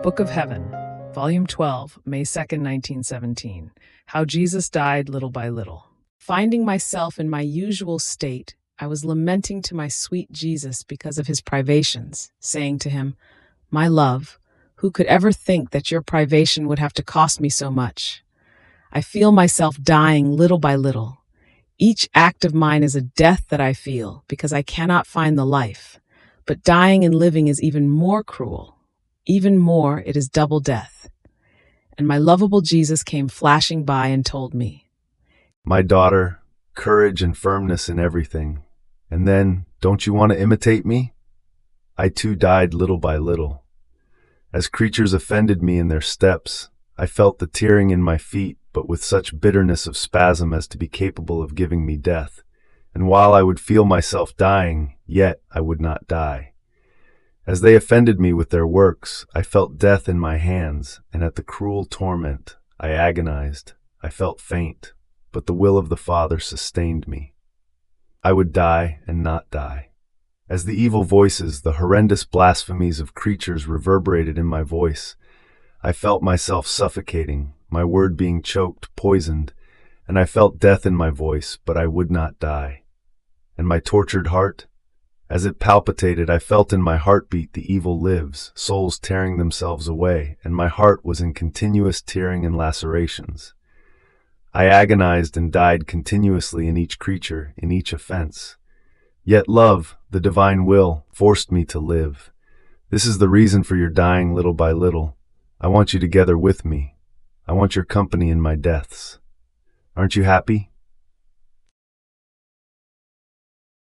Book of Heaven, Volume 12, May 2nd, 1917. How Jesus Died Little by Little. Finding myself in my usual state, I was lamenting to my sweet Jesus because of his privations, saying to him, "My love, who could ever think that your privation would have to cost me so much? I feel myself dying little by little. Each act of mine is a death that I feel because I cannot find the life. But dying and living is even more cruel. Even more, it is double death." And my lovable Jesus came flashing by and told me, "My daughter, courage and firmness in everything. And then, don't you want to imitate me? I too died little by little. As creatures offended me in their steps, I felt the tearing in my feet, but with such bitterness of spasm as to be capable of giving me death. And while I would feel myself dying, yet I would not die. As they offended me with their works, I felt death in my hands, and at the cruel torment, I agonized. I felt faint, but the will of the Father sustained me. I would die and not die. As the evil voices, the horrendous blasphemies of creatures reverberated in my voice, I felt myself suffocating, my word being choked, poisoned, and I felt death in my voice, but I would not die. And my tortured heart? As it palpitated, I felt in my heartbeat the evil lives, souls tearing themselves away, and my heart was in continuous tearing and lacerations. I agonized and died continuously in each creature, in each offense. Yet love, the divine will, forced me to live. This is the reason for your dying little by little. I want you together with me. I want your company in my deaths. Aren't you happy?